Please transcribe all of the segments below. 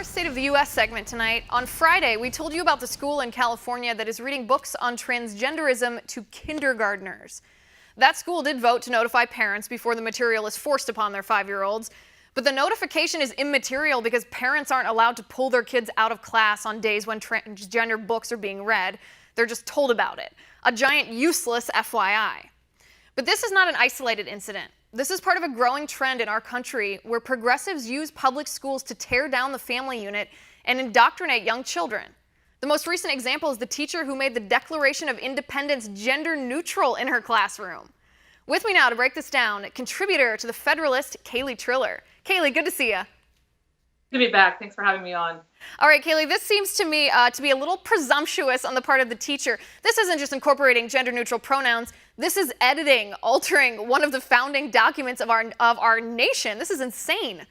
our State of the U.S. segment tonight. On Friday, we told you about the school in California that is reading books on transgenderism to kindergartners. That school did vote to notify parents before the material is forced upon their 5-year-olds. But the notification is immaterial because parents aren't allowed to pull their kids out of class on days when transgender books are being read. They're just told about it. A giant useless FYI. But this is not an isolated incident. This is part of a growing trend in our country where progressives use public schools to tear down the family unit and indoctrinate young children. The most recent example is the teacher who made the Declaration of Independence gender neutral in her classroom. With me now to break this down, contributor to The Federalist, Kaylee Triller. Kaylee, good to see you. Good to be back. Thanks for having me on. All right, Kaylee, this seems to me to be a little presumptuous on the part of the teacher. This isn't just incorporating gender-neutral pronouns. This is editing, altering one of the founding documents of our nation. This is insane.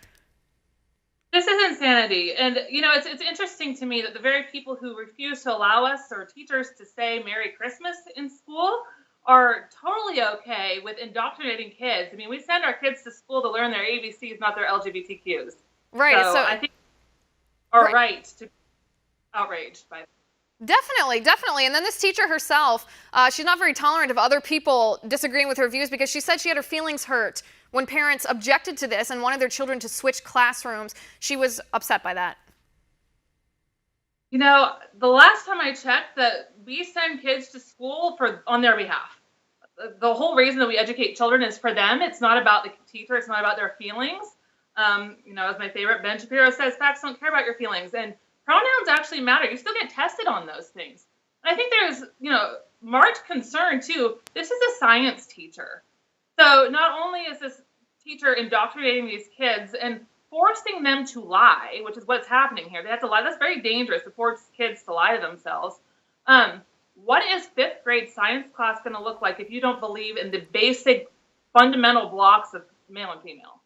This is insanity. And, you know, it's interesting to me that the very people who refuse to allow us or teachers to say Merry Christmas in school are totally okay with indoctrinating kids. I mean, we send our kids to school to learn their ABCs, not their LGBTQs. Right. So I think are right to be outraged by that. Definitely. And then this teacher herself, she's not very tolerant of other people disagreeing with her views because she said she had her feelings hurt when parents objected to this and wanted their children to switch classrooms. She was upset by that. You know, the last time I checked, that we send kids to school on their behalf. The whole reason that we educate children is for them. It's not about the teacher. It's not about their feelings. You know, as my favorite Ben Shapiro says, facts don't care about your feelings. And pronouns actually matter. You still get tested on those things. And I think there's, you know, marked concern, too. This is a science teacher. So not only is this teacher indoctrinating these kids and forcing them to lie, which is what's happening here. They have to lie. That's very dangerous to force kids to lie to themselves. What is fifth grade science class going to look like if you don't believe in the basic fundamental blocks of male and female?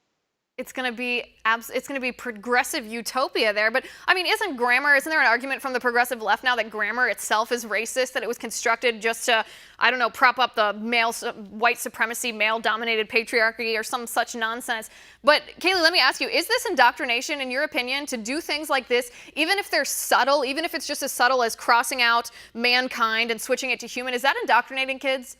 It's going to be progressive utopia there. But I mean, isn't there an argument from the progressive left now that grammar itself is racist, that it was constructed just to, I don't know, prop up the white supremacy, male-dominated patriarchy or some such nonsense? But Kaylee, let me ask you, is this indoctrination, in your opinion, to do things like this, even if they're subtle, even if it's just as subtle as crossing out mankind and switching it to human? Is that indoctrinating kids?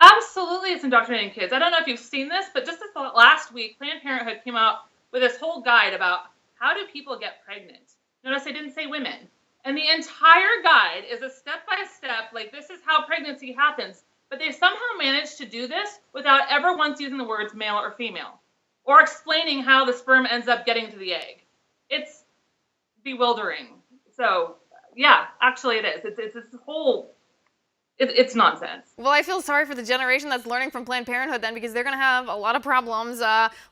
Absolutely, it's indoctrinating kids. I don't know if you've seen this, but just this last week, Planned Parenthood came out with this whole guide about how do people get pregnant. Notice I didn't say women. And the entire guide is a step-by-step, like this is how pregnancy happens. But they somehow managed to do this without ever once using the words male or female, or explaining how the sperm ends up getting to the egg. It's bewildering. So, yeah, actually it is. It's this whole... It's nonsense. Well, I feel sorry for the generation that's learning from Planned Parenthood then, because they're going to have a lot of problems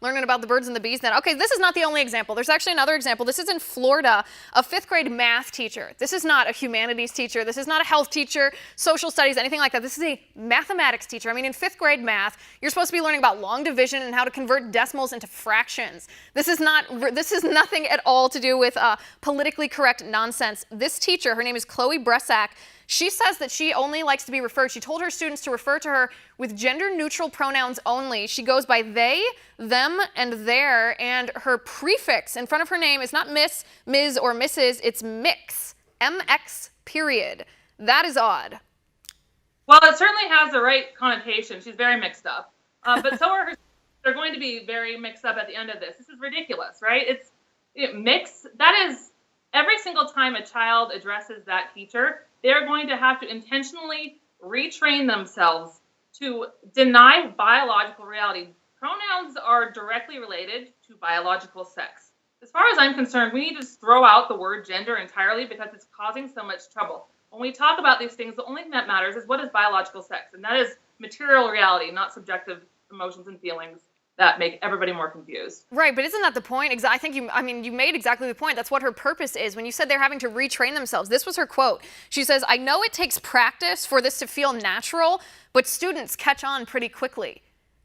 learning about the birds and the bees then. Okay, this is not the only example. There's actually another example. This is in Florida, a fifth grade math teacher. This is not a humanities teacher. This is not a health teacher, social studies, anything like that. This is a mathematics teacher. I mean, in fifth grade math, you're supposed to be learning about long division and how to convert decimals into fractions. This is nothing at all to do with politically correct nonsense. This teacher, her name is Chloe Bresack, she says that she only likes to be referred. She told her students to refer to her with gender-neutral pronouns only. She goes by they, them, and their, and her prefix in front of her name is not Miss, Ms., or Mrs., it's mix, MX, period. That is odd. Well, it certainly has the right connotation. She's very mixed up. But so are her. They're going to be very mixed up at the end of this. This is ridiculous, right? Mix, that is, every single time a child addresses that teacher, they're going to have to intentionally retrain themselves to deny biological reality. Pronouns are directly related to biological sex. As far as I'm concerned, we need to throw out the word gender entirely because it's causing so much trouble. When we talk about these things, the only thing that matters is what is biological sex, and that is material reality, not subjective emotions and feelings that make everybody more confused. Right, but isn't that the point? I think you made exactly the point. That's what her purpose is. When you said they're having to retrain themselves, this was her quote. She says, "I know it takes practice for this to feel natural, but students catch on pretty quickly."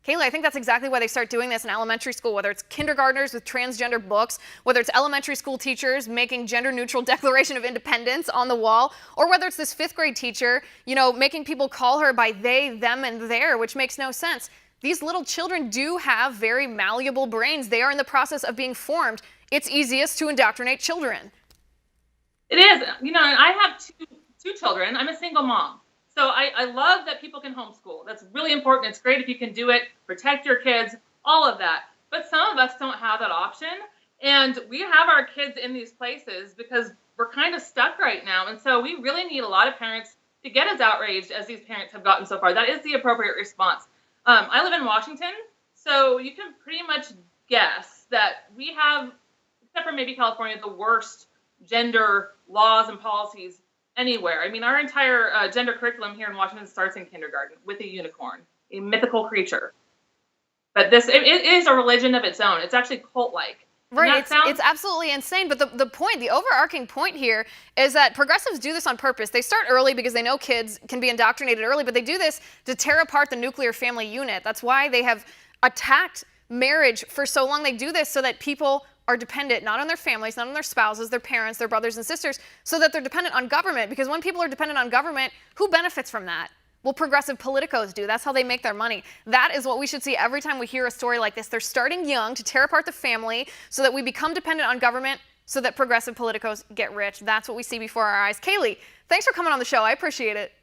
Kaylee, I think that's exactly why they start doing this in elementary school, whether it's kindergartners with transgender books, whether it's elementary school teachers making gender-neutral Declaration of Independence on the wall, or whether it's this fifth grade teacher, you know, making people call her by they, them, and their, which makes no sense. These little children do have very malleable brains. They are in the process of being formed. it's easiest to indoctrinate children. It is. You know, and I have two children. I'm a single mom. So I love that people can homeschool. That's really important. It's great if you can do it, protect your kids, all of that. But some of us don't have that option. And we have our kids in these places because we're kind of stuck right now. And so we really need a lot of parents to get as outraged as these parents have gotten so far. That is the appropriate response. I live in Washington, so you can pretty much guess that we have, except for maybe California, the worst gender laws and policies anywhere. I mean, our entire gender curriculum here in Washington starts in kindergarten with a unicorn, a mythical creature. But it is a religion of its own. It's actually cult-like. Right, it's absolutely insane. But the overarching point here is that progressives do this on purpose. They start early because they know kids can be indoctrinated early, but they do this to tear apart the nuclear family unit. That's why they have attacked marriage for so long. They do this so that people are dependent, not on their families, not on their spouses, their parents, their brothers and sisters, so that they're dependent on government. Because when people are dependent on government, who benefits from that? Well, progressive politicos do. That's how they make their money. That is what we should see every time we hear a story like this. They're starting young to tear apart the family so that we become dependent on government so that progressive politicos get rich. That's what we see before our eyes. Kaylee, thanks for coming on the show. I appreciate it.